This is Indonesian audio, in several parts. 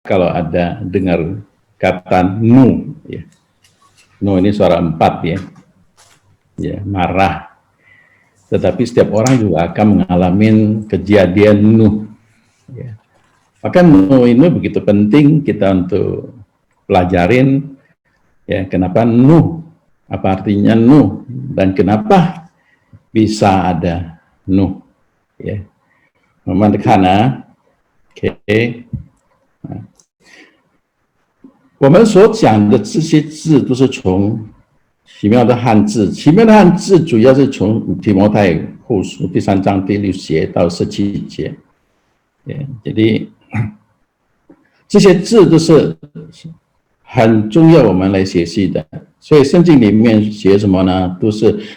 kalau ada dengar kata nu, ya. Nu ini suara 4 ya, ya marah. Tetapi setiap orang juga akan mengalami kejadian nu. Ya. Maka nu ini begitu penting kita untuk pelajarin, ya kenapa nu, apa artinya nu, dan kenapa bisa ada nu. Ya. 我们看啊 ，OK， 我们所讲的这些字都是从奇妙的汉字，奇妙的汉字主要是从提摩太后书第3章第6节到17节。jadi 这些字都是很重要，我们来学习的。所以圣经里面写什么呢？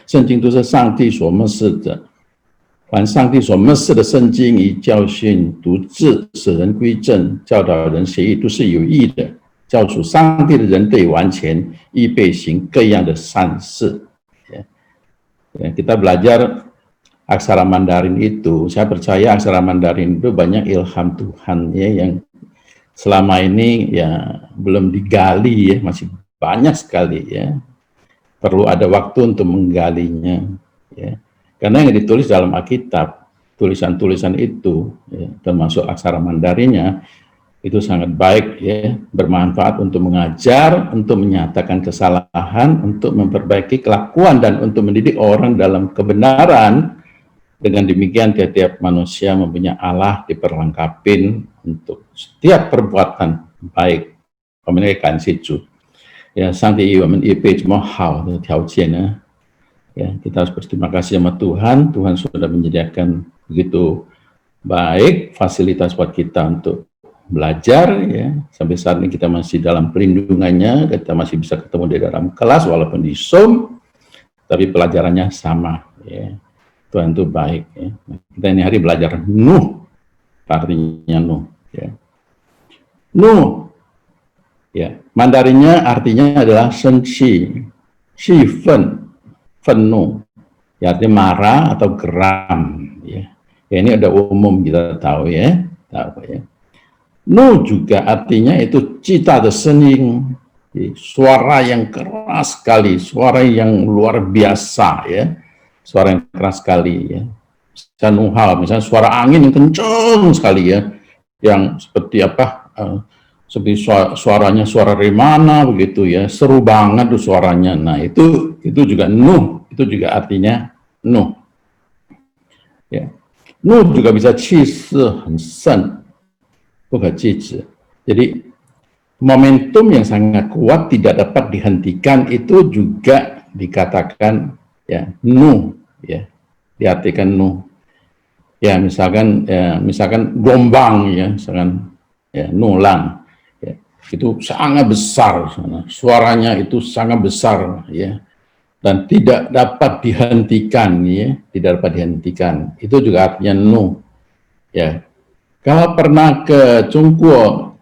圣经都是上帝所默示的。凡上帝所默示的圣经，以教训、读字、使人归正、教导人学义，都是有益的，叫属上帝的人得完全，预备行各样的善事。Kita belajar aksara Mandarin itu, saya percaya aksara Mandarin itu banyak ilham Tuhan ya, yang selama ini ya belum digali ya, masih banyak sekali ya. Perlu ada waktu untuk menggalinya ya. Karena yang ditulis dalam Alkitab, tulisan-tulisan itu ya, termasuk aksara Mandarinnya itu sangat baik ya, bermanfaat untuk mengajar, untuk menyatakan kesalahan, untuk memperbaiki kelakuan dan untuk mendidik orang dalam kebenaran. Dengan demikian tiap-tiap manusia mempunyai Allah diperlengkapin untuk setiap perbuatan baik. 我们来感谢主，ya 上帝我们预备这么好的条件呢， ya kita harus berterima kasih sama Tuhan. Tuhan sudah menyediakan begitu baik fasilitas buat kita untuk belajar ya. Sampai saat ini kita masih dalam perlindungannya, kita masih bisa ketemu di dalam kelas walaupun di Zoom, tapi pelajarannya sama ya. Tuhan itu baik ya. Kita ini hari belajar Nuh, artinya Nuh ya. Nuh ya, Mandarinnya artinya adalah senci, shifen, fenu, ya artinya marah atau geram ya. Ya ini udah umum kita tahu ya, Nuh juga artinya itu cita de sening, suara yang keras sekali, suara yang luar biasa ya, suara yang keras sekali ya. Sanuhal, misalnya suara angin yang kencang sekali ya, yang seperti apa? Seperti suaranya suara remana begitu ya, seru banget tuh suaranya. Nah itu juga Nuh, itu juga artinya Nuh. Ya. Nuh juga bisa 气势很盛，不可制止. Jadi momentum yang sangat kuat tidak dapat dihentikan itu juga dikatakan ya Nuh ya, diartikan Nuh. Ya misalkan gelombang ya, misalkan ya Nulang. Itu sangat besar, suaranya itu sangat besar ya, dan tidak dapat dihentikan ya, tidak dapat dihentikan. Itu juga artinya Nuh ya. Kalau pernah ke Zhongguo,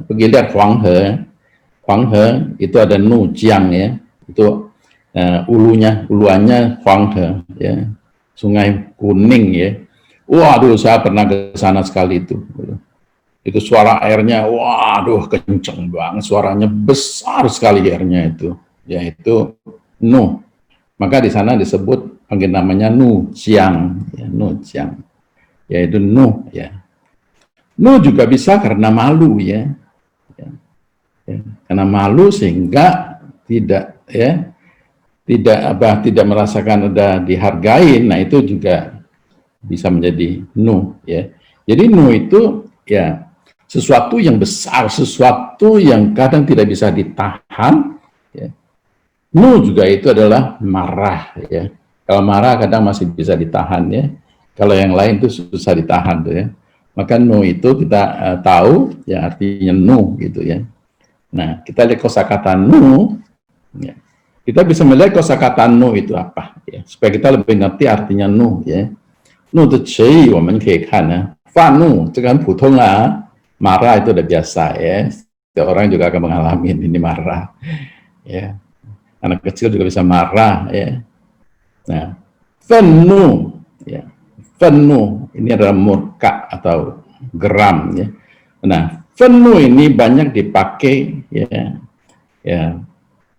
pergi lihat Huanghe itu ada Nuh Jiang ya, itu uluannya Huanghe ya, Sungai Kuning ya. Waduh, saya pernah ke sana sekali itu suara airnya, waduh kenceng banget, suaranya besar sekali airnya itu, yaitu Nuh. Maka di sana disebut panggil namanya Nuh Jiang, ya, Nuh Jiang, yaitu Nuh ya. Nuh juga bisa karena malu ya, karena malu sehingga tidak merasakan ada dihargai. Nah itu juga bisa menjadi Nuh ya. Jadi Nuh itu ya sesuatu yang besar, sesuatu yang kadang tidak bisa ditahan ya. Nuh juga itu adalah marah ya. Kalau marah kadang masih bisa ditahan ya. Kalau yang lain itu susah ditahan tuh ya. Maka Nuh itu kita tahu ya artinya Nuh gitu ya. Nah, kita lihat kosakata Nuh ya. Kita bisa melihat kosakata Nuh itu apa ya, supaya kita lebih ngerti artinya Nuh ya. Nuh itu cui, 我们可以看呢，发怒这个很普通啦。Marah itu udah biasa ya, setiap orang juga akan mengalami ini marah ya, anak kecil juga bisa marah ya. Nah, fenu ya, fenu ini adalah murka atau geram ya. Nah, Fenu ini banyak dipakai ya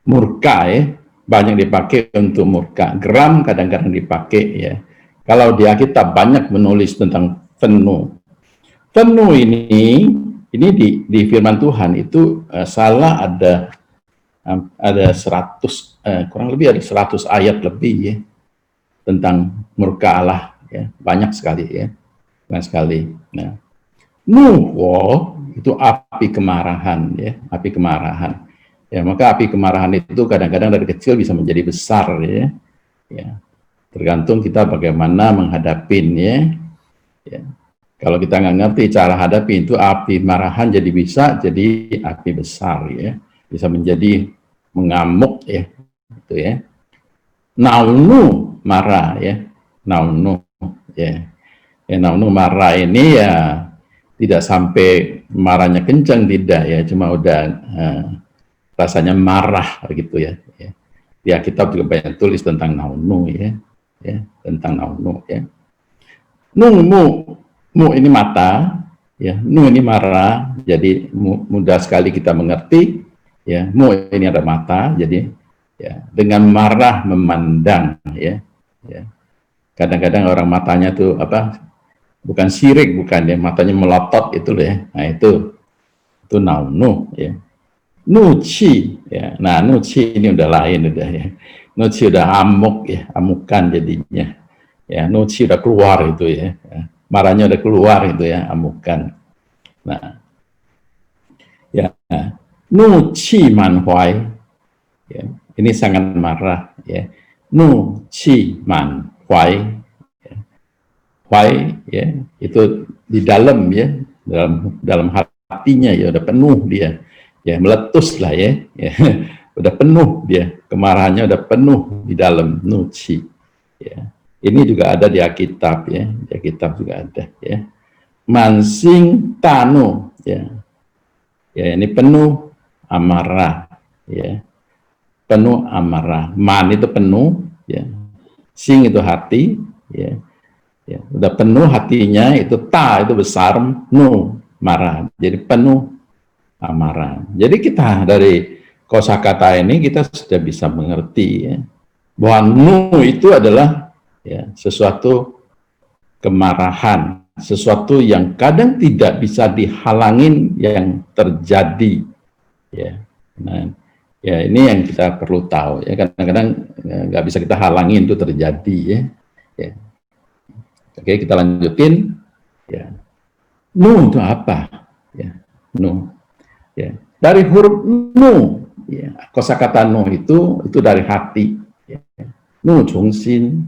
murka ya, banyak dipakai untuk murka. Geram kadang-kadang dipakai ya. Kalau di Alkitab banyak menulis tentang fenu. Fenu ini di firman Tuhan itu salah ada 100 kurang lebih ada 100 ayat lebih ya tentang murka Allah ya, banyak sekali ya. Banyak sekali. Nah, Nuwo itu api kemarahan ya, api kemarahan. Ya, maka api kemarahan itu kadang-kadang dari kecil bisa menjadi besar ya. Ya. Tergantung kita bagaimana menghadapinya ya. Kalau kita nggak ngerti cara hadapi itu api marahan jadi bisa jadi api besar ya. Bisa menjadi mengamuk ya. Itu ya. Naunu marah ya. Naunu ya. Ya, naunu marah ini ya tidak sampai marahnya kencang, tidak ya, cuma udah rasanya marah gitu ya. Ya kitab juga banyak tulis tentang naunu ya, tentang naunu ya. Mu ini mata ya, nu ini marah, jadi mudah sekali kita mengerti ya. Mu ini ada mata, jadi ya dengan marah memandang ya. Kadang-kadang orang matanya tuh apa? Bukan sirik, bukan ya, matanya melotot itu loh ya. Nah itu naunu ya. Nuci ya. Nah nuci ini udah lain udah ya. Nuci udah amuk ya, amukan jadinya. Ya nuci udah keluar itu ya. Marahnya udah keluar itu ya, amukan. Nah ya, nuci manhuai ya. Ini sangat marah ya. Nuci manhuai Why ya, itu di dalam ya, dalam hatinya ya udah penuh dia ya, meletus lah ya, udah penuh dia, kemarahannya udah penuh di dalam nuci ya. Ini juga ada di Alkitab ya, di Alkitab juga ada ya. Mansing tanu ya, ini penuh amarah ya, penuh amarah. Man itu penuh ya, sing itu hati ya. Ya, udah penuh hatinya, itu itu besar, nu marah, jadi penuh amarah. Jadi kita dari kosakata ini kita sudah bisa mengerti ya, bahwa nu itu adalah ya, sesuatu kemarahan, sesuatu yang kadang tidak bisa dihalangin yang terjadi ya. Nah, ya ini yang kita perlu tahu ya, kadang-kadang nggak bisa kita halangin itu terjadi ya. Oke, kita lanjutin. Ya. Nu itu apa? Ya, nu. Ya. Dari huruf nu, ya. Kosakata nu itu dari hati. Ya. Nu chungsin.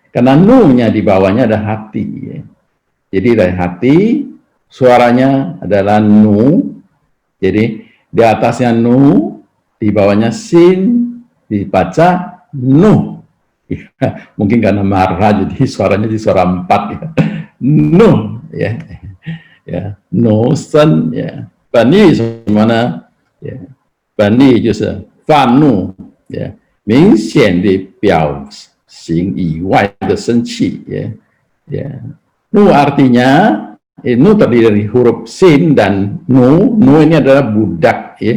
Karena nu-nya di bawahnya ada hati. Ya. Jadi dari hati, suaranya adalah nu. Jadi di atasnya nu, di bawahnya sin, dibaca nu. Ya, mungkin karena marah jadi suaranya di suara 4 ya. No ya. Ya, no san ya. Bani semana ya. Bani 就是愤怒 ya. 明显的表情以外的生气 ya. Ya. Nu artinya nu terdiri dari huruf sin dan nu. Nu ini adalah budak ya.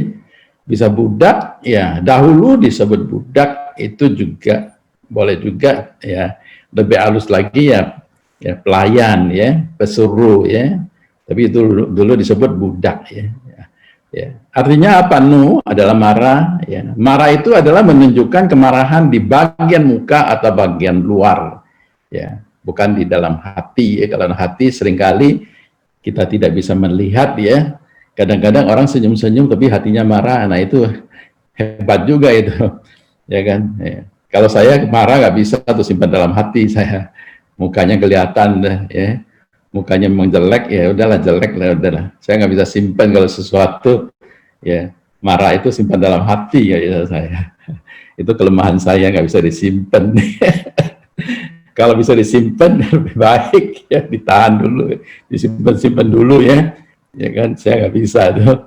Bisa budak ya, dahulu disebut budak, itu juga boleh juga ya, lebih halus lagi ya pelayan ya, pesuruh ya, tapi itu dulu disebut budak ya. Artinya apa? Nu adalah marah ya. Marah itu adalah menunjukkan kemarahan di bagian muka atau bagian luar ya, bukan di dalam hati ya. Kalau hati seringkali kita tidak bisa melihat ya, kadang-kadang orang senyum-senyum tapi hatinya marah. Nah itu hebat juga itu ya kan ya. Kalau saya marah nggak bisa tuh simpan dalam hati saya, mukanya kelihatan deh ya, mukanya memang jelek ya udahlah, jelek lah udahlah. Saya nggak bisa simpan kalau sesuatu ya, marah itu simpan dalam hati ya saya. Itu kelemahan saya, nggak bisa disimpan. Kalau bisa disimpan lebih baik ya, ditahan dulu, disimpan dulu ya kan, saya nggak bisa tuh.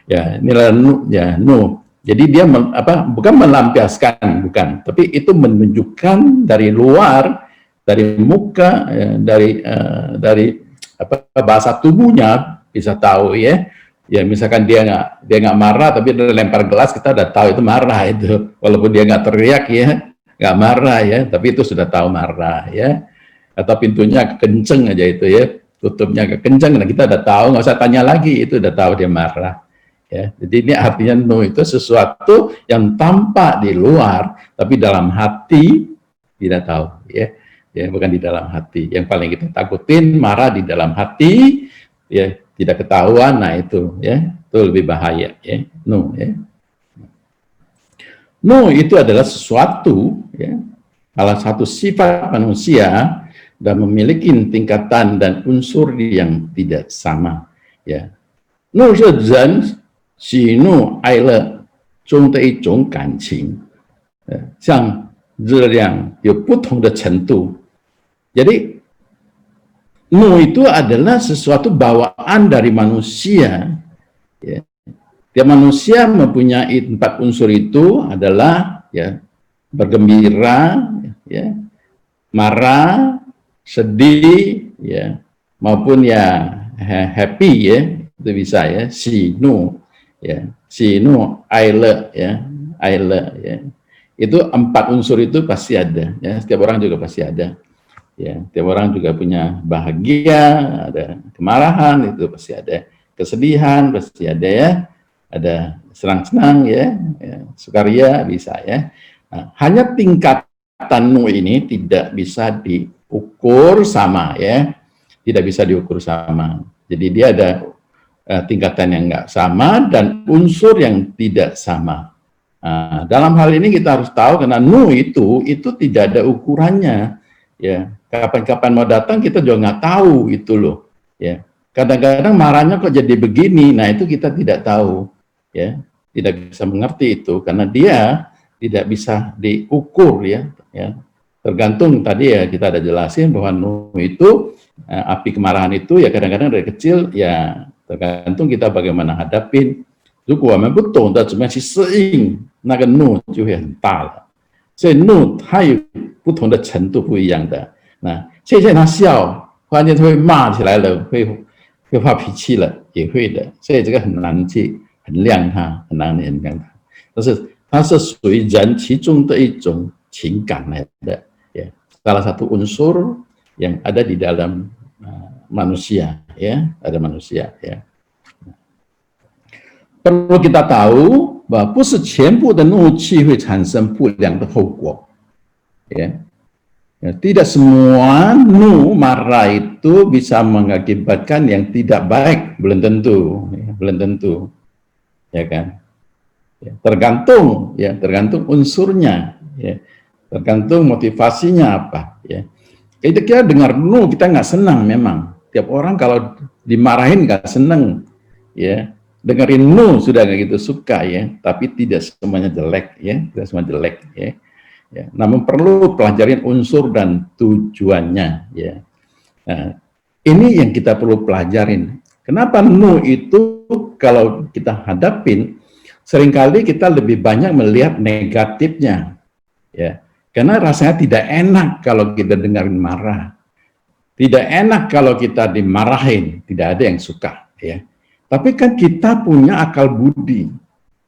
Ya inilah nu ya, nu. Jadi dia bukan melampiaskan, bukan, tapi itu menunjukkan dari luar, dari muka, dari bahasa tubuhnya bisa tahu ya. Ya misalkan dia nggak marah tapi dia lempar gelas, kita udah tahu itu marah itu, walaupun dia nggak teriak ya, nggak marah ya, tapi itu sudah tahu marah ya. Atau pintunya kenceng aja itu ya, tutupnya kenceng, nah kita udah tahu, nggak usah tanya lagi, itu udah tahu dia marah ya. Jadi ini artinya no itu sesuatu yang tampak di luar tapi dalam hati tidak tahu ya. Ya, bukan di dalam hati. Yang paling kita takutin marah di dalam hati, ya tidak ketahuan. Nah itu, ya itu lebih bahaya. Ya, no, ya. No itu adalah sesuatu, ya, salah satu sifat manusia dan memiliki tingkatan dan unsur yang tidak sama. Ya, no 是人喜怒哀乐中的一种感情，像热量有不同的程度。Jadi, no itu adalah sesuatu bawaan dari manusia. Ya. Tiap manusia mempunyai 4 unsur itu adalah ya bergembira, ya, marah, sedih, ya, maupun ya happy ya, itu bisa ya, sinu, ya, sinu, aile, ya, aile, ya. Itu 4 unsur itu pasti ada, ya, setiap orang juga pasti ada. Ya, tiap orang juga punya bahagia, ada kemarahan, itu pasti ada, kesedihan pasti ada ya, ada senang-senang ya, ya, sukaria bisa ya. Nah, hanya tingkatan no ini tidak bisa diukur sama ya, tidak bisa diukur sama. Jadi dia ada tingkatan yang nggak sama dan unsur yang tidak sama. Nah, dalam hal ini kita harus tahu karena no itu tidak ada ukurannya. Ya, kapan-kapan mau datang kita juga nggak tahu itu loh. Ya, kadang-kadang marahnya kok jadi begini. Nah itu kita tidak tahu. Ya, tidak bisa mengerti itu karena dia tidak bisa diukur ya. Ya, tergantung tadi ya kita ada jelasin bahwa no itu api kemarahan itu ya kadang-kadang dari kecil ya tergantung kita bagaimana hadapin. 如果我们不懂得怎么样去适应那个怒就会很大了。所以怒它有不同的程度不一样的。那现在他笑，忽然间他会骂起来了，会发脾气了，也会的。所以这个很难去衡量它，很难衡量它。但是它是属于人其中的一种情感来的，ya. Salah satu unsur yang ada di dalam manusia, ya, ada manusia, ya. Perlu kita tahu bahwa 不是全部的怒气会产生不良的后果，ya. Ya, tidak semua marah itu bisa mengakibatkan yang tidak baik, belum tentu, ya, belum tentu, ya kan? Ya, tergantung unsurnya, ya, tergantung motivasinya apa, ya. Kita dengar kita nggak senang memang. Tiap orang kalau dimarahin nggak senang, ya. Dengerin sudah nggak gitu suka ya, tapi tidak semuanya jelek ya, tidak semua jelek ya. Ya, namun perlu pelajarin unsur dan tujuannya ya. Nah, ini yang kita perlu pelajarin. Kenapa itu kalau kita hadapin seringkali kita lebih banyak melihat negatifnya ya. Karena rasanya tidak enak kalau kita dengerin marah. Tidak enak kalau kita dimarahin, tidak ada yang suka ya. Tapi kan kita punya akal budi.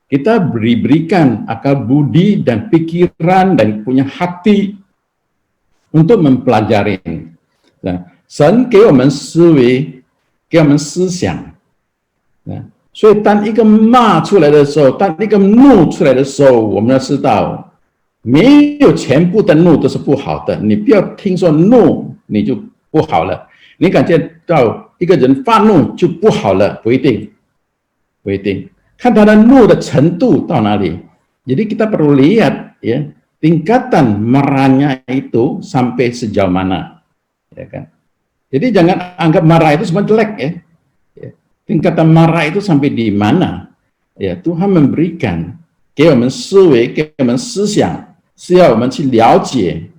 Kita diberikan akal budi dan pikiran dan punya hati untuk mempelajari. Nah, 神给我们思维，给我们思想。所以当一个骂出来的时候，当一个怒出来的时候，我们要知道，没有全部的怒都是不好的。你不要听说怒你就不好了，你感觉到一个人发怒就不好了，不一定，不一定。看他的怒的程度到哪里。Jadi kita perlu lihat ya tingkatan marahnya itu sampai sejauh mana, ya kan? Jadi jangan anggap marah itu semua jelek ya. Ya. Tingkatan marah itu sampai di mana? Ya Tuhan memberikan 给我们思维，给我们思想，是要我们去了解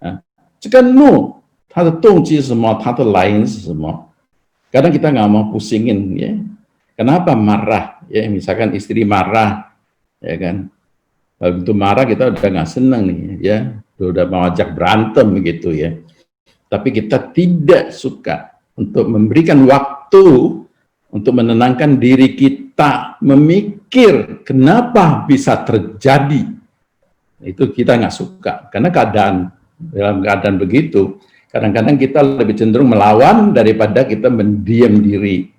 啊，这个怒它的动机是什么，它的来源是什么。Kadang kita nggak mau pusingin ya. Kenapa marah? Ya, misalkan istri marah, ya kan? Begitu marah kita udah nggak senang nih, ya, udah mau ajak berantem gitu ya. Tapi kita tidak suka untuk memberikan waktu untuk menenangkan diri kita, memikir kenapa bisa terjadi. Itu kita nggak suka, karena dalam keadaan begitu, kadang-kadang kita lebih cenderung melawan daripada kita mendiam diri.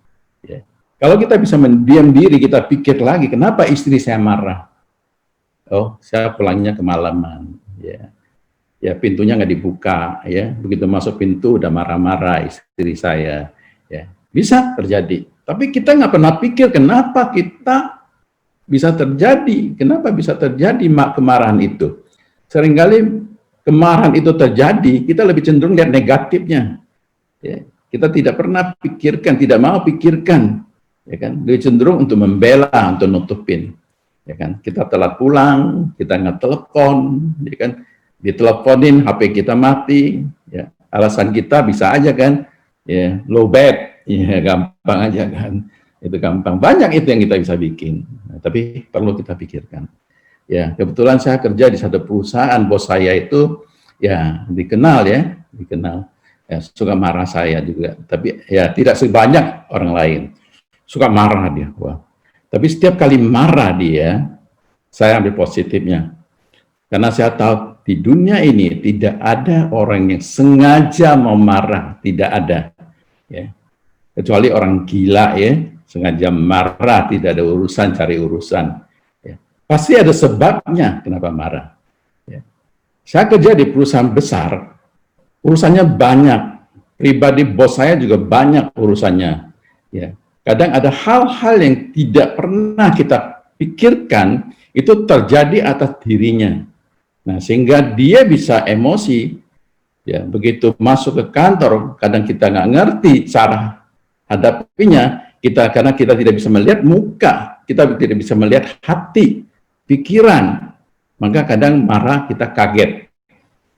Ya. Kalau kita bisa mendiam diri, kita pikir lagi, kenapa istri saya marah? Oh, saya pulangnya kemalaman. Ya, pintunya nggak dibuka. Ya, begitu masuk pintu udah marah-marah istri saya. Ya, bisa terjadi. Tapi kita nggak pernah pikir kenapa kita bisa terjadi. Kenapa bisa terjadi kemarahan itu? Seringkali kemarahan itu terjadi, kita lebih cenderung lihat negatifnya. Ya, kita tidak pernah pikirkan, tidak mau pikirkan, ya kan? Lebih cenderung untuk membela, untuk nutupin, ya kan? Kita telat pulang, kita nggak telepon, ya kan? Diteleponin, HP kita mati, ya. Alasan kita bisa aja kan, ya low bat, ya gampang aja kan. Itu gampang, banyak itu yang kita bisa bikin, tapi perlu kita pikirkan. Ya, kebetulan saya kerja di satu perusahaan, bos saya itu ya dikenal ya, suka marah saya juga, tapi ya tidak sebanyak orang lain, suka marah dia. Wah. Tapi setiap kali marah dia, saya ambil positifnya, karena saya tahu di dunia ini tidak ada orang yang sengaja mau marah, tidak ada, ya. Kecuali orang gila ya, sengaja marah, tidak ada urusan, cari urusan. Ya. Pasti ada sebabnya kenapa marah. Ya. Saya kerja di perusahaan besar, urusannya banyak. Pribadi bos saya juga banyak urusannya. Ya. Kadang ada hal-hal yang tidak pernah kita pikirkan, itu terjadi atas dirinya. Nah, sehingga dia bisa emosi. Ya, begitu masuk ke kantor, kadang kita nggak ngerti cara hadapinya, karena kita tidak bisa melihat muka, kita tidak bisa melihat hati, pikiran, maka kadang marah, kita kaget.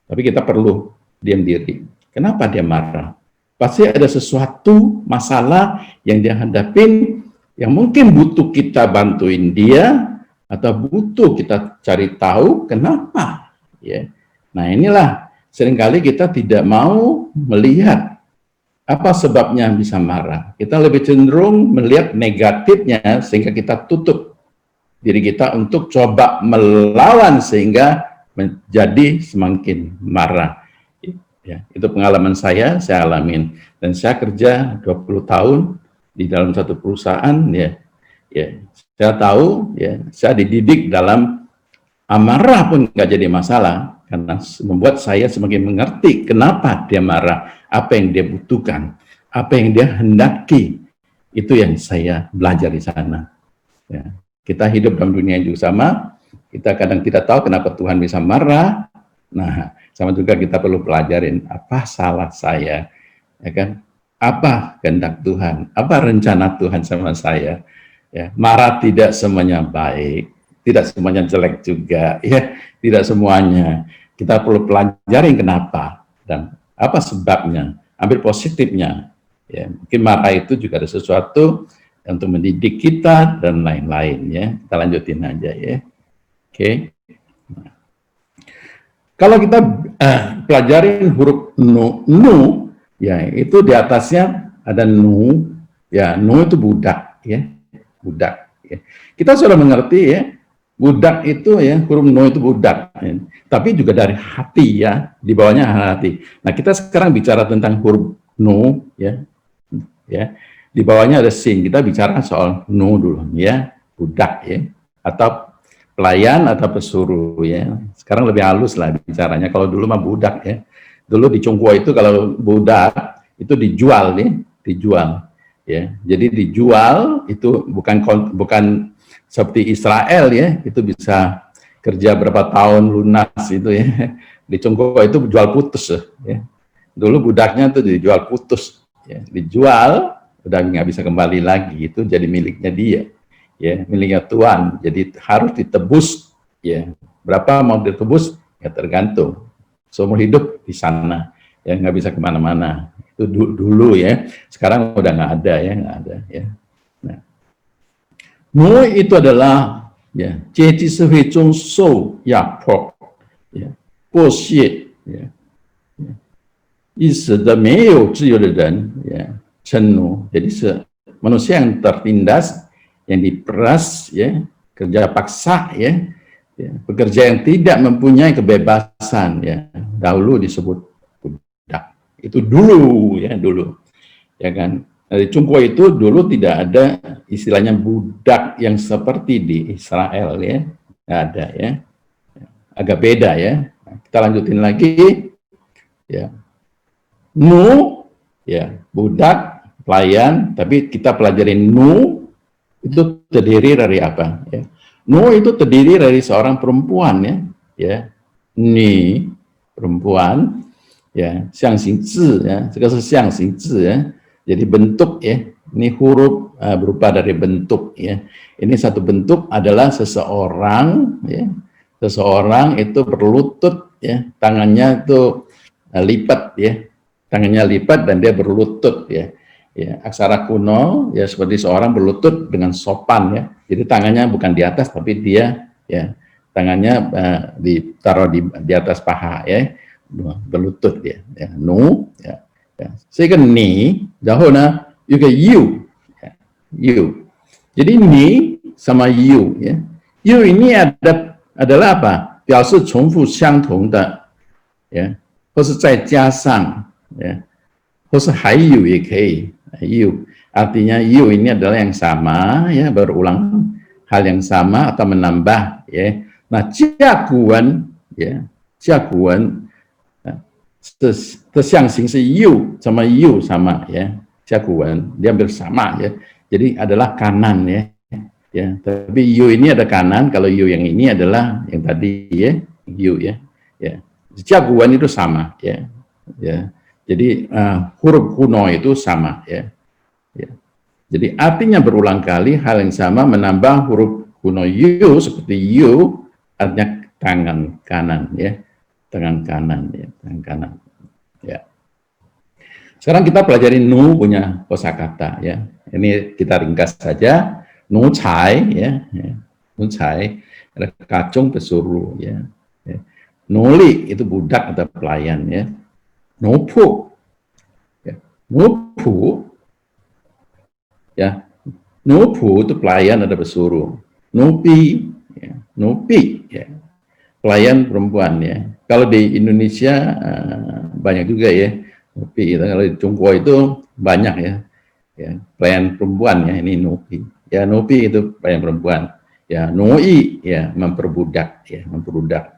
Tapi kita perlu diam diri. Kenapa dia marah? Pasti ada sesuatu masalah yang dia hadapin, yang mungkin butuh kita bantuin dia, atau butuh kita cari tahu kenapa. Ya. Nah, inilah seringkali kita tidak mau melihat apa sebabnya bisa marah. Kita lebih cenderung melihat negatifnya, sehingga kita tutup diri kita untuk coba melawan sehingga menjadi semakin marah. Ya, itu pengalaman saya alamin. Dan saya kerja 20 tahun di dalam satu perusahaan, ya saya tahu, ya saya dididik dalam amarah pun nggak jadi masalah, karena membuat saya semakin mengerti kenapa dia marah, apa yang dia butuhkan, apa yang dia hendaki. Itu yang saya belajar di sana. Ya. Kita hidup dalam dunia yang juga sama, kita kadang tidak tahu kenapa Tuhan bisa marah. Nah, sama juga kita perlu pelajarin apa salah saya, ya kan? Apa kehendak Tuhan, apa rencana Tuhan sama saya. Ya, marah tidak semuanya baik, tidak semuanya jelek juga, ya, tidak semuanya. Kita perlu pelajarin kenapa dan apa sebabnya, ambil positifnya. Ya, mungkin marah itu juga ada sesuatu untuk mendidik kita dan lain-lain, ya. Kita lanjutin aja, ya. Oke. Nah. Kalau kita pelajarin huruf nu, ya itu di atasnya ada nu, ya nu itu budak, ya, budak. Ya. Kita sudah mengerti, ya. Budak itu ya, huruf no itu budak. Ya. Tapi juga dari hati ya, di bawahnya hati. Nah, kita sekarang bicara tentang huruf no ya. Ya. Di bawahnya ada sin. Kita bicara soal no dulu ya, budak ya. Atau pelayan atau pesuruh ya. Sekarang lebih halus lah bicaranya. Kalau dulu mah budak ya. Dulu di Cungkua itu kalau budak itu dijual ya, dijual. Ya. Jadi dijual itu bukan seperti Israel ya, itu bisa kerja berapa tahun lunas itu ya. Di Cungkua itu jual putus ya. Dulu budaknya tuh dijual putus ya. Dijual udah nggak bisa kembali lagi, itu jadi miliknya dia ya, miliknya Tuhan. Jadi harus ditebus ya. Berapa mau ditebus ya tergantung. Seumur hidup di sana ya, nggak bisa kemana-mana. Itu dulu ya. Sekarang udah nggak ada ya, nggak ada ya. Nah, no itu adalah ya, 阶级社会中受压迫、剥削、意识的没有自由的人，称奴， jadi manusia yang tertindas, yang diperas, ya, kerja paksa, ya, pekerja yang tidak mempunyai kebebasan, ya, dahulu disebut budak. Itu dulu, ya, dulu, ya kan. Di Cungko itu dulu tidak ada istilahnya budak yang seperti di Israel, ya, nggak ada, ya, agak beda, ya. Nah, kita lanjutin lagi, ya. Nu, ya, budak, pelayan, tapi kita pelajarin nu itu terdiri dari apa? Ya. Nu itu terdiri dari seorang perempuan, ya, ya, ni perempuan, ya, xiang xing zi, ya, itu xiang xing zi, ya, jadi bentuk, ya, ini huruf berupa dari bentuk, ya, ini satu bentuk adalah seseorang, ya, seseorang itu berlutut, ya, tangannya itu lipat, ya, tangannya lipat dan dia berlutut, ya. Ya, aksara kuno ya seperti seorang berlutut dengan sopan, ya. Jadi tangannya bukan di atas tapi dia, ya, tangannya ditaruh di atas paha, ya, berlutut, ya. Ya, nu, ya. Ya. Sehingga ni, dahona juga you, ya, you. Jadi ni sama you, ya. You ini adalah apa? 表示重复相同的， ya, 或是再加上， ya, 或是还有也可以。You artinya you ini adalah yang sama, ya, berulang hal yang sama atau menambah, ya. Nah, jiaguan, ya, jiaguan, tersiang-sing si you sama you sama, ya, jiaguan dia hampir sama, ya. Jadi adalah kanan, ya, ya. Tapi you ini ada kanan, kalau you yang ini adalah yang tadi, ya, you, ya, ya. Jiaguan itu sama, ya, ya. Jadi huruf kuno itu sama, ya. Ya. Jadi artinya berulang kali hal yang sama menambah huruf kuno you seperti you artinya tangan kanan, ya, tangan kanan, ya, tangan kanan, ya. Sekarang kita pelajari nu punya kosakata, ya. Ini kita ringkas saja. Nu cai, ya, nu cai ada kacung pesuruh, ya. Ya. Nuli itu budak atau pelayan, ya. Nupu, ya. Nupu, ya, nupu itu pelayan ada pesuruh. Nupi, ya, nupi, ya, pelayan perempuan, ya. Kalau di Indonesia banyak juga, ya, nupi. Kalau di Cungko itu banyak, ya, ya, pelayan perempuan, ya, ini nupi. Ya, nupi itu pelayan perempuan. Ya, noi, ya, memperbudak, ya, memperbudak.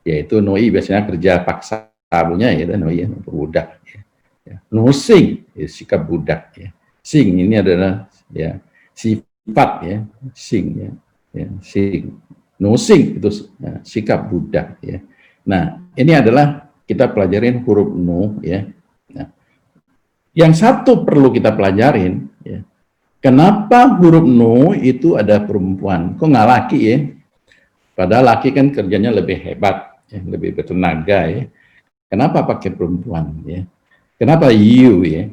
Yaitu noi biasanya kerja paksa punya, ya, noi, ya, memperbudak, ya. Ya. Nusing, ya, sikap budak, ya. Sing ini adalah, ya, sifat, ya, sing, ya, ya, sing. Nusing itu ya, sikap budak, ya. Nah, ini adalah kita pelajarin huruf nu, ya. Nah, yang satu perlu kita pelajarin, ya. Kenapa huruf nu itu ada perempuan? Kok nggak laki, ya? Padahal laki kan kerjanya lebih hebat, ya, lebih bertenaga, ya. Kenapa pakai perempuan, ya? Kenapa you, ya?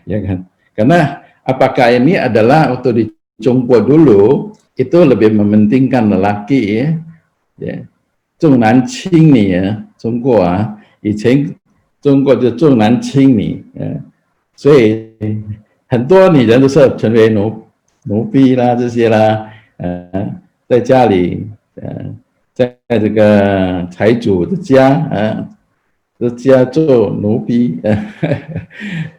Ya kan? Karena apakah ini adalah waktu di Cungko dulu itu lebih mementingkan lelaki, ya? Ya. Zhong nan qing ni, ya, Cungko ah, 以前中国就重男轻女，所以很多女人都是成为奴婢啦这些啦，在家里，在这个财主的家，这家做奴婢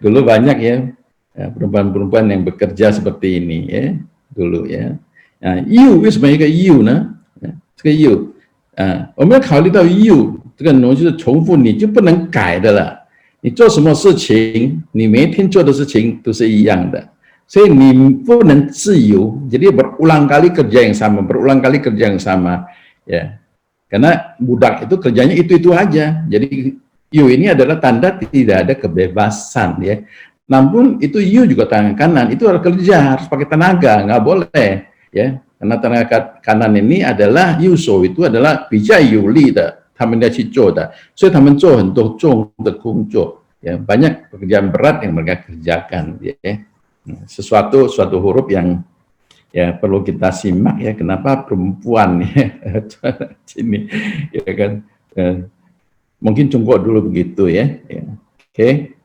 ，dulu banyak, ya, perempuan-perempuan yang bekerja seperti ini, ya, dulu, ya. You 为什么一个 you 呢？这个 you，我们要考虑到 you 这个奴就是重复，你就不能改的了。你做什么事情，你每天做的事情都是一样的，所以你不能自由。Jadi berulang kali kerja yang sama, berulang kali kerja yang sama, ya. Karena budak itu kerjanya itu aja. Jadi you ini adalah tanda tidak ada kebebasan, ya. Namun itu you juga tangan kanan, itu harus kerja, harus pakai tenaga, nggak boleh, ya. Karena tenaga kanan ini adalah yuso, itu adalah 比较有力的，他们要去做的，所以他们做很多重的工作， ya, banyak pekerjaan berat yang mereka kerjakan, ya. Suatu huruf yang, ya, perlu kita simak, ya, kenapa perempuan, ya, sini, ya kan, mungkin Cungko dulu begitu, ya. Oke.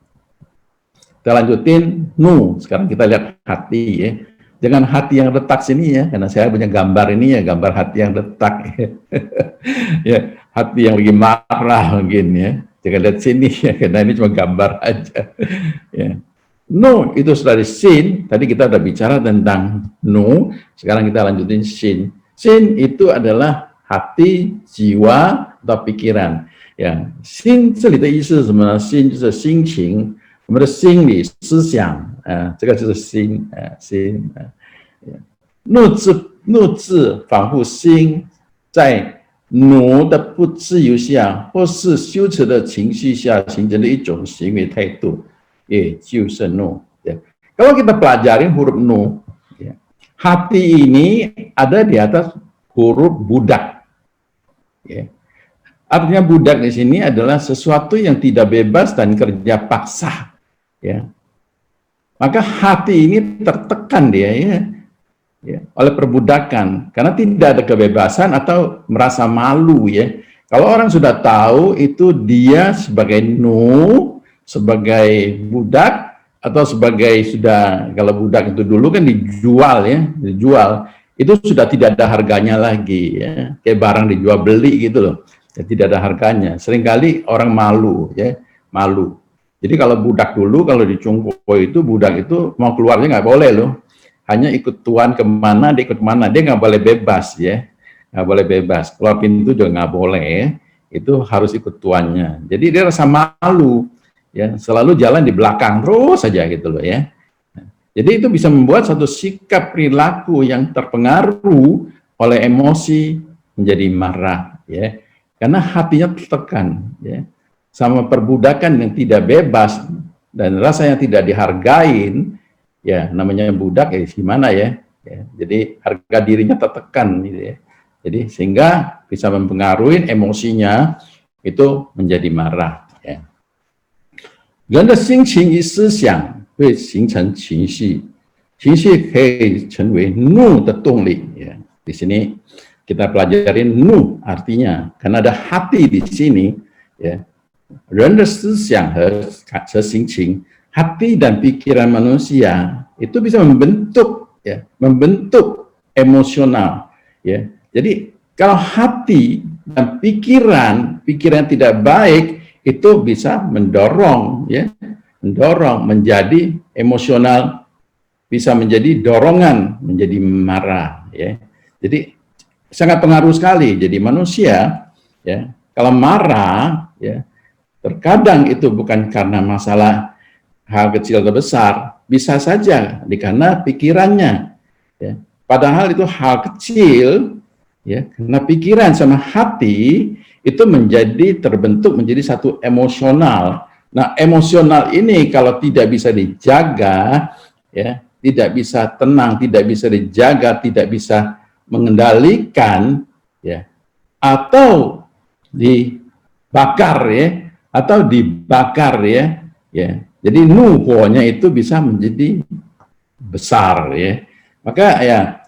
Kita lanjutin nu, sekarang kita lihat hati ya. Jangan hati yang retak sini ya, karena saya punya gambar ini ya, gambar hati yang retak ya. Ya, hati yang lagi marah mungkin ya. Jangan lihat sini ya, karena ini cuma gambar aja. Ya. No, itu sudah di sin. Tadi kita udah bicara tentang no, sekarang kita lanjutin sin. Sin itu adalah hati, jiwa, atau pikiran. Ya,心这里的意思是什么呢？心就是心情，我们的心理思想，这个就是心，心，怒字仿佛心在奴的不自由下，或是羞耻的情绪下形成的一种行为态度，也就是怒。Ya. Kalau kita pelajarin huruf nu, ya, hati ini ada di atas huruf budak. Ya. Artinya budak di sini adalah sesuatu yang tidak bebas dan kerja paksa, ya. Maka hati ini tertekan dia ya, oleh perbudakan karena tidak ada kebebasan atau merasa malu ya. Kalau orang sudah tahu itu dia sebagai sebagai budak atau sebagai sudah, kalau budak itu dulu kan dijual ya, itu sudah tidak ada harganya lagi ya, kayak barang dijual beli gitu loh. Ya, tidak ada harganya. Seringkali orang malu ya, malu. Jadi kalau budak dulu, kalau di Cungko itu budak itu mau keluarnya nggak boleh loh, hanya ikut tuan kemana dia ikut kemana, dia nggak boleh bebas ya, nggak boleh bebas. Keluar pintu juga nggak boleh ya. Itu harus ikut tuannya. Jadi dia rasa malu ya, selalu jalan di belakang terus saja gitu loh ya. Jadi itu bisa membuat satu sikap perilaku yang terpengaruh oleh emosi menjadi marah ya. Karena hatinya tertekan ya, sama perbudakan yang tidak bebas dan rasa yang tidak dihargain ya, namanya budak ya gimana ya, jadi harga dirinya tertekan gitu ya, jadi sehingga bisa mempengaruhi emosinya itu menjadi marah ya. 人的心情与思想会形成情绪，情绪可以成为怒的动力ya. Di sini kita pelajarin nu artinya, karena ada hati di sini ya. 人的思想和心情, hati dan pikiran manusia itu bisa membentuk ya, membentuk emosional ya. Jadi kalau hati dan pikiran tidak baik itu bisa mendorong ya, mendorong menjadi emosional, bisa menjadi dorongan menjadi marah ya. Jadi sangat pengaruh sekali. Jadi manusia ya, kalau marah ya, terkadang itu bukan karena masalah hal kecil atau besar, bisa saja karena pikirannya ya. Padahal itu hal kecil ya, karena pikiran sama hati itu terbentuk menjadi satu emosional. Nah, emosional ini kalau tidak bisa dijaga ya, tidak bisa tenang, tidak bisa dijaga, tidak bisa mengendalikan ya, atau dibakar ya, jadi nuhnya itu bisa menjadi besar ya. Maka ya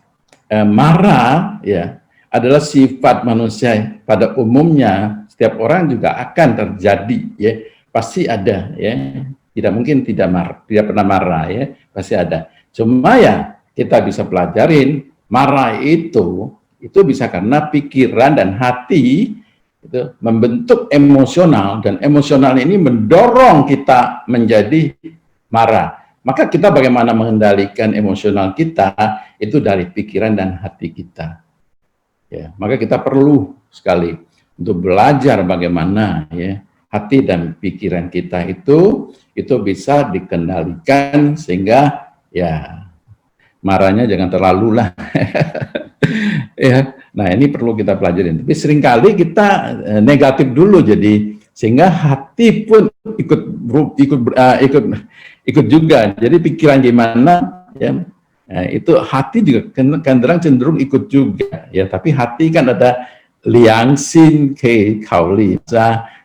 marah ya adalah sifat manusia pada umumnya, setiap orang juga akan terjadi ya, pasti ada ya, tidak mungkin tidak pernah marah ya, pasti ada. Cuma ya kita bisa pelajarin marah itu bisa karena pikiran dan hati itu membentuk emosional, dan emosional ini mendorong kita menjadi marah. Maka kita bagaimana mengendalikan emosional kita itu dari pikiran dan hati kita. Ya, maka kita perlu sekali untuk belajar bagaimana ya hati dan pikiran kita itu bisa dikendalikan sehingga ya marahnya jangan terlalu lah. Ya, nah ini perlu kita pelajarin. Tapi seringkali kita negatif dulu, jadi sehingga hati pun ikut juga. Jadi pikiran gimana ya, itu hati juga kadang cenderung ikut juga ya. Tapi hati kan ada liangsin ke kauli.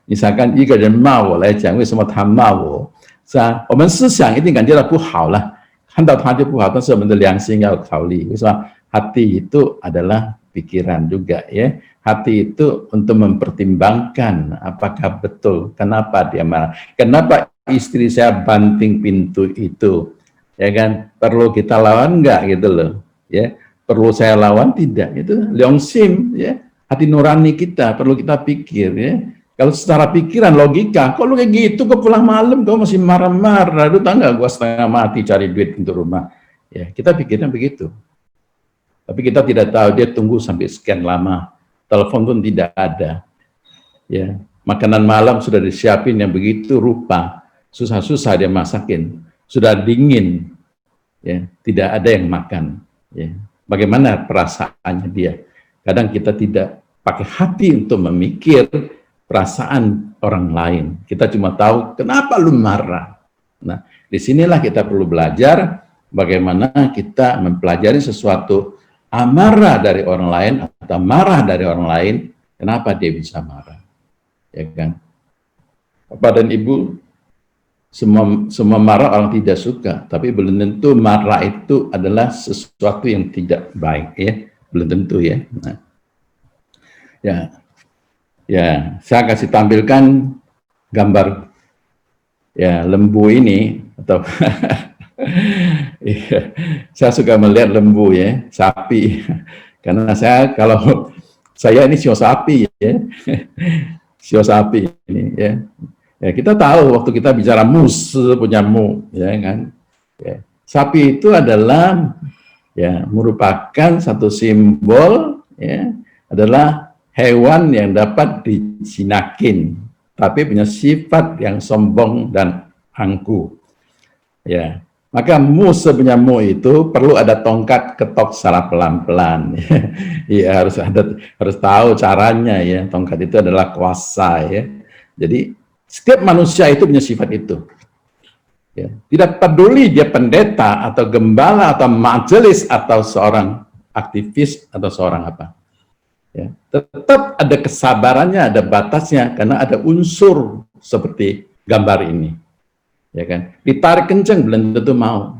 Misalkan 一个人骂我来讲，为什么他骂我？是吧？我们思想一定感觉到不好了。看到他就不好，但是我们的良心要考虑。Hati itu adalah pikiran juga ya. Hati itu untuk mempertimbangkan apakah betul, kenapa dia marah, kenapa istri saya banting pintu itu, ya kan? Perlu kita lawan nggak gitu loh, ya? Perlu saya lawan tidak? Itu leongsim, ya. Hati nurani kita perlu kita pikir, ya. Kalau secara pikiran logika, kok lu kayak gitu, kok pulang malam kau masih marah-marah, lu tahu nggak gua setengah mati cari duit untuk rumah, ya kita pikirnya begitu. Tapi kita tidak tahu dia tunggu sampai sekian lama, telepon pun tidak ada, ya. Makanan malam sudah disiapin yang begitu rupa, susah-susah dia masakin, sudah dingin, ya tidak ada yang makan, ya. Bagaimana perasaannya dia? Kadang kita tidak pakai hati untuk memikir perasaan orang lain. Kita cuma tahu kenapa lu marah. Nah, disinilah kita perlu belajar bagaimana kita mempelajari sesuatu amarah dari orang lain atau marah dari orang lain. Kenapa dia bisa marah? Ya kan? Bapak dan Ibu, semua marah orang tidak suka, tapi belum tentu marah itu adalah sesuatu yang tidak baik, ya. Belum tentu, ya. Nah, ya, saya kasih tampilkan gambar ya lembu ini atau ya, saya suka melihat lembu, ya, sapi, karena kalau saya ini sio sapi, ya, sio sapi ini, ya. Ya, kita tahu waktu kita bicara mus punya mu, ya kan. Ya, sapi itu adalah ya merupakan satu simbol, ya, adalah hewan yang dapat dijinakin, tapi punya sifat yang sombong dan angkuh. Ya, maka mu sepunya mu itu perlu ada tongkat ketok secara pelan-pelan. Ya, harus tahu caranya, ya. Tongkat itu adalah kuasa, ya. Jadi setiap manusia itu punya sifat itu. Ya, tidak peduli dia pendeta atau gembala atau majelis atau seorang aktivis atau seorang apa. Ya, tetap ada kesabarannya, ada batasnya, karena ada unsur seperti gambar ini, ya kan. Ditarik kenceng belum tentu mau,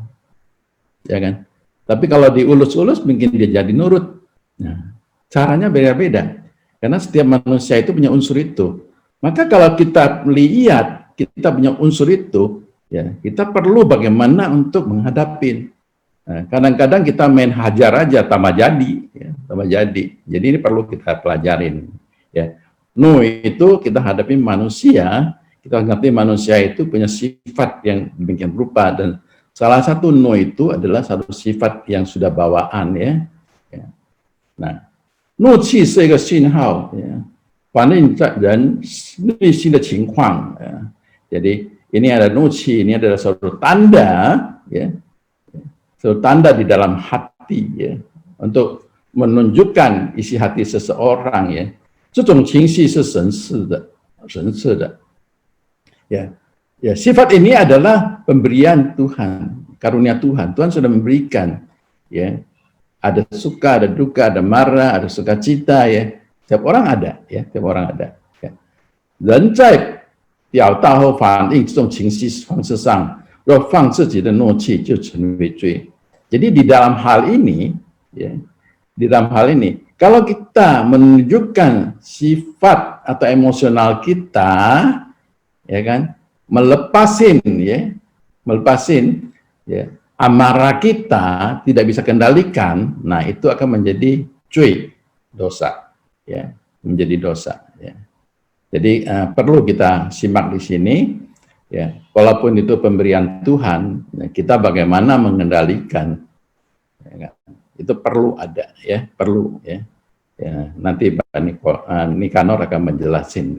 ya kan. Tapi kalau diulus-ulus mungkin dia jadi nurut. Nah, caranya beda-beda, karena setiap manusia itu punya unsur itu. Maka kalau kita lihat kita punya unsur itu, ya kita perlu bagaimana untuk menghadapi. Kadang-kadang kita main hajar aja tambah jadi, ya, tambah jadi. Jadi ini perlu kita pelajarin, ya. Nu itu kita hadapi manusia, kita ngerti manusia itu punya sifat yang demikian rupa, dan salah satu nu itu adalah satu sifat yang sudah bawaan, ya. Nah, nu qi是一个信号，反映在人内心的情况。Jadi ini ada nu qi, ini adalah suatu tanda, ya. Tanda di dalam hati, ya, untuk menunjukkan isi hati seseorang, ya. 这种情绪是神赐的，神赐的。Ya, ya, sifat ini adalah pemberian Tuhan, karunia Tuhan. Tuhan sudah memberikan, ya. Ada suka, ada duka, ada marah, ada sukacita, ya. Setiap orang ada, ya, setiap orang ada. Ya. 人在表达和反映这种情绪方式上，若放自己的怒气，就成为罪。 Jadi di dalam hal ini, ya, di dalam hal ini, kalau kita menunjukkan sifat atau emosional kita, ya kan, melepasin, ya, amarah kita tidak bisa kendalikan, nah itu akan menjadi cuy, dosa, ya, menjadi dosa, ya. Jadi perlu kita simak di sini. Ya, walaupun itu pemberian Tuhan, kita bagaimana mengendalikan, ya, itu perlu ada, ya, perlu, ya. Ya, nanti Pak Nikanor akan menjelasin,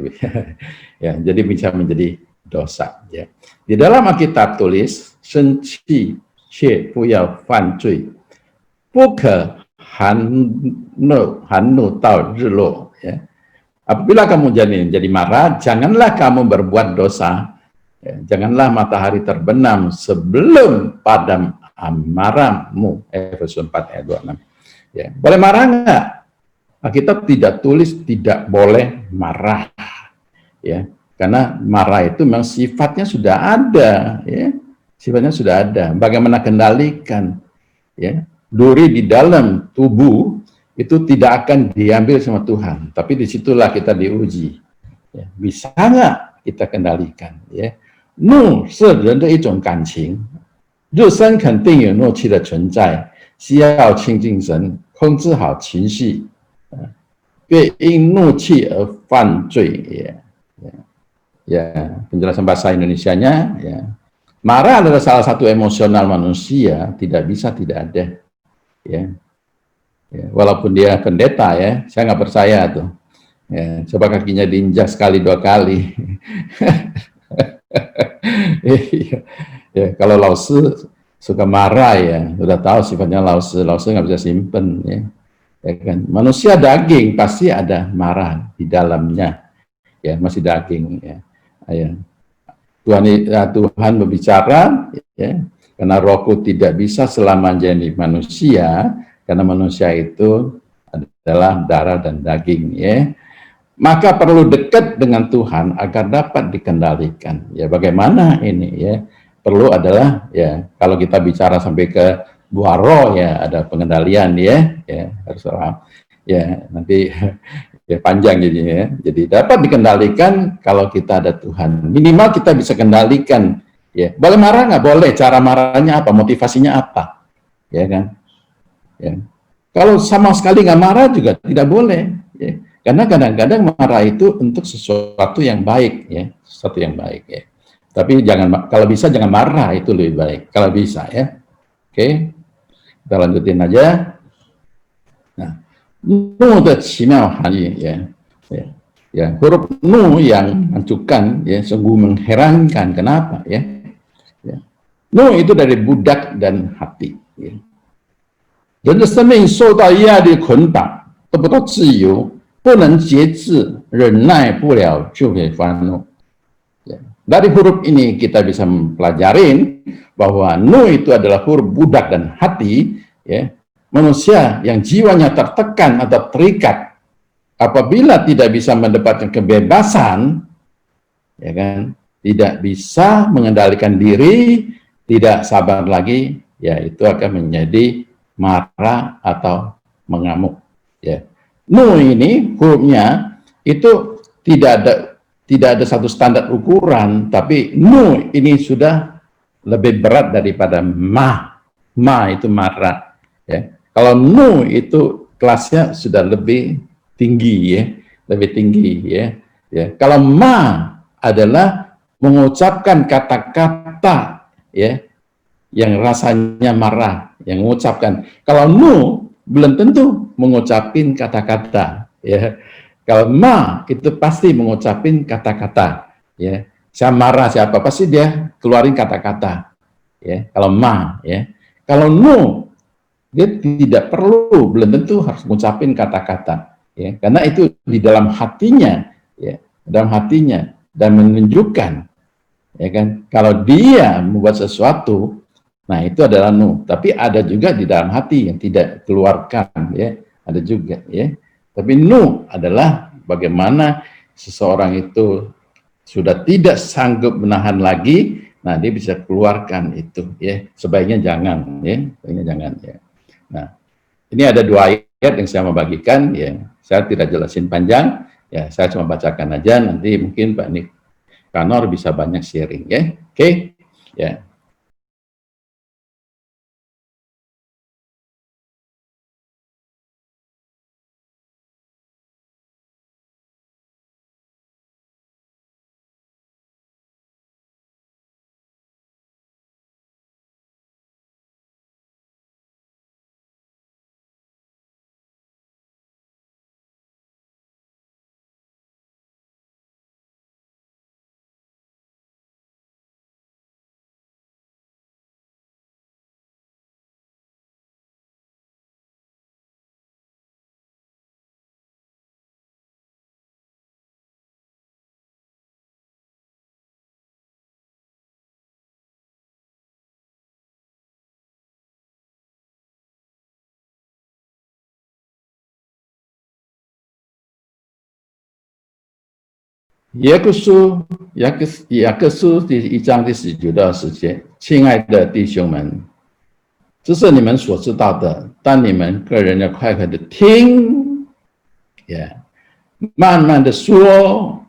ya, jadi bisa menjadi dosa, ya. Di dalam Alkitab tulis, 生气却不要犯罪，不可含怒到日落，ya. Apabila kamu jadi marah, janganlah kamu berbuat dosa. Ya, janganlah matahari terbenam sebelum padam amarahmu. Efesus 4 ayat 26. Ya, boleh marah enggak? Alkitab tidak tulis tidak boleh marah. Ya, karena marah itu memang sifatnya sudah ada, ya. Sifatnya sudah ada. Bagaimana kendalikan, ya? Duri di dalam tubuh itu tidak akan diambil sama Tuhan, tapi disitulah kita diuji. Ya, bisa enggak kita kendalikan, ya? 怒是人的一种感情，日生肯定有怒气的存在，需要亲近神，控制好情绪，别因怒气而犯罪。Penjelasan bahasa Indonesianya, marah adalah salah satu emosional manusia, tidak bisa tidak ada. Walaupun dia pendeta saya nggak percaya tuh. Coba kakinya diinjak sekali 2 kali. Kalau Lao Tzu suka marah udah tahu sifatnya Lao Tzu nggak bisa simpen kan. Manusia daging pasti ada marah di dalamnya, masih daging Tuhan berbicara karena rohku tidak bisa selamanya di manusia, karena manusia itu adalah darah dan daging maka perlu dekat dengan Tuhan agar dapat dikendalikan. Bagaimana ini perlu adalah kalau kita bicara sampai ke buah roh ada pengendalian harus paham nanti panjang jadinya jadi dapat dikendalikan kalau kita ada Tuhan. Minimal kita bisa kendalikan boleh marah nggak boleh, cara marahnya apa, motivasinya apa kan kalau sama sekali nggak marah juga tidak boleh karena kadang-kadang marah itu untuk sesuatu yang baik sesuatu yang baik tapi jangan, kalau bisa jangan marah, itu lebih baik kalau bisa Oke, kita lanjutin aja. Nah, nu de qimiao hanyi huruf nu yang menunjukkan sungguh mengherankan. Kenapa nu itu dari budak dan hati人的生命受到压力捆绑，得不到自由，不能节制，忍耐不了就会发怒。Dari huruf ini kita bisa mempelajarin bahwa nu itu adalah huruf budak dan hati manusia yang jiwanya tertekan atau terikat apabila tidak bisa mendapatkan kebebasan tidak bisa mengendalikan diri, tidak sabar lagi itu akan menjadi marah atau mengamuk nu ini hurufnya itu tidak ada satu standar ukuran, tapi nu ini sudah lebih berat daripada ma itu marah kalau nu itu kelasnya sudah lebih tinggi lebih tinggi kalau ma adalah mengucapkan kata-kata yang rasanya marah, yang mengucapkan. Kalau nu belum tentu mengucapin kata-kata kalau ma itu pasti mengucapin kata-kata saya marah siapa pasti dia keluarin kata-kata kalau ma kalau nu dia tidak perlu, belum tentu harus mengucapin kata-kata karena itu di dalam hatinya dalam hatinya dan menunjukkan kan kalau dia membuat sesuatu, nah itu adalah nu. Tapi ada juga di dalam hati yang tidak keluarkan ada juga tapi nu adalah bagaimana seseorang itu sudah tidak sanggup menahan lagi, nah dia bisa keluarkan itu sebaiknya jangan sebaiknya jangan Nah, ini ada 2 ayat yang saya mau bagikan saya tidak jelasin panjang saya cuma bacakan aja, nanti mungkin Pak Nikanor bisa banyak sharing Oke.耶稣第1章第19到20节，亲爱的弟兄们，这是你们所知道的，但你们个人要快快的听，慢慢的说，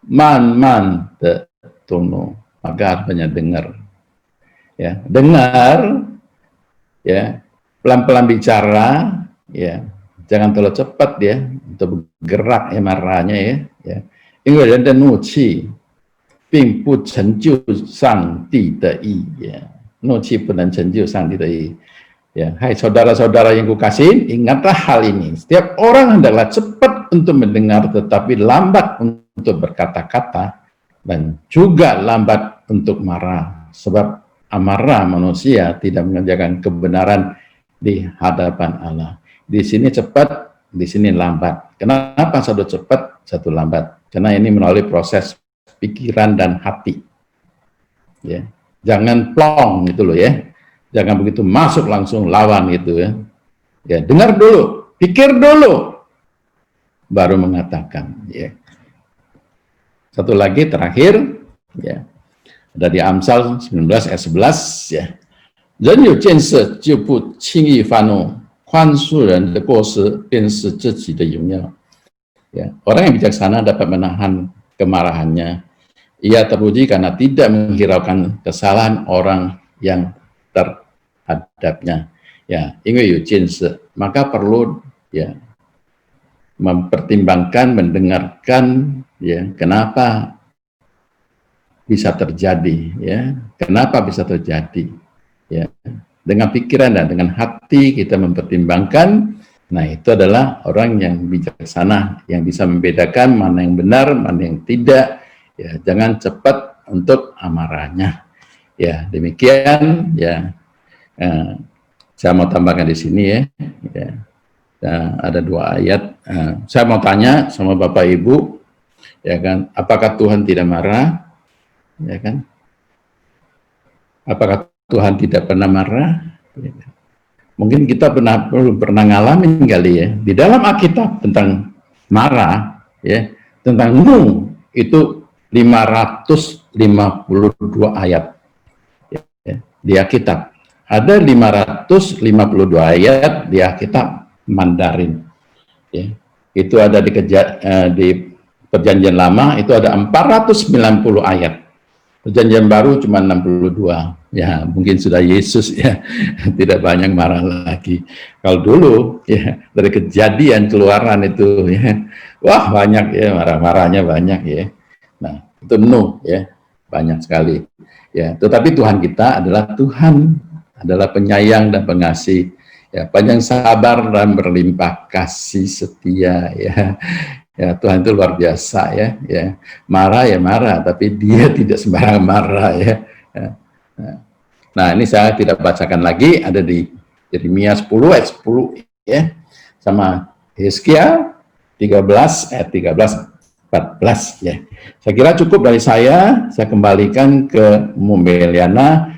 慢慢的动怒，maka banyak dengar. ya, dengar, ya, pelan-pelan bicara, ya, jangan terlalu cepat ya untuk bergerak ya marahnya ya. 因为人的怒气并不成就上帝的意ya. 怒气不能成就上帝的意. Ya, hai saudara-saudara yang kukasihi, ingatlah hal ini. Setiap orang hendaklah cepat untuk mendengar, tetapi lambat untuk berkata-kata, dan juga lambat untuk marah. Sebab amarah manusia tidak mengerjakan kebenaran di hadapan Allah. Di sini cepat, di sini lambat. Kenapa satu cepat, satu lambat? Karena ini melalui proses pikiran dan hati. Ya, jangan plong gitu loh ya. Jangan begitu masuk langsung lawan gitu ya. Ya, dengar dulu, pikir dulu, baru mengatakan. Ya. Satu lagi terakhir, ya, ada di Amsal 19 ayat 11 ya. 人有见识就不轻易发怒，宽恕人的过失便是自己的荣耀。 Ya, orang yang bijaksana dapat menahan kemarahannya. Ia terpuji karena tidak menghiraukan kesalahan orang yang terhadapnya. Ya, 因为有见识, maka perlu ya mempertimbangkan, mendengarkan ya kenapa bisa terjadi ya, kenapa bisa terjadi ya. Dengan pikiran dan dengan hati kita mempertimbangkan. Nah, itu adalah orang yang bijaksana, yang bisa membedakan mana yang benar, mana yang tidak. Ya, jangan cepat untuk amarahnya. Ya, demikian. Ya, saya mau tambahkan di sini ya. Ya, ada 2 ayat. Saya mau tanya sama Bapak Ibu, ya kan? Apakah Tuhan tidak marah? Ya kan? Apakah Tuhan tidak pernah marah? Ya kan? Mungkin kita belum pernah ngalamin kali ya, di dalam Alkitab tentang marah, ya, tentang Nuh, itu 552 ayat ya, di Alkitab. Ada 552 ayat di Alkitab Mandarin. Ya. Itu ada di Perjanjian Lama, itu ada 490 ayat. Perjanjian Baru cuma 62. Ya, mungkin sudah Yesus ya, tidak banyak marah lagi. Kalau dulu ya, dari Kejadian, Keluaran itu ya, wah banyak ya, marah-marahnya banyak ya. Nah, itu Nuh ya, banyak sekali. Ya, tetapi Tuhan kita adalah Tuhan, adalah penyayang dan pengasih, ya, panjang sabar dan berlimpah kasih setia ya. Ya, Tuhan itu luar biasa ya, ya. Marah ya marah, tapi Dia tidak sembarangan marah ya. Nah, ini saya tidak bacakan lagi, ada di Yeremia 10 ayat 10 ya, sama Hizkia 13 ayat 13-14 ya. Saya kira cukup dari saya kembalikan ke Mumeliana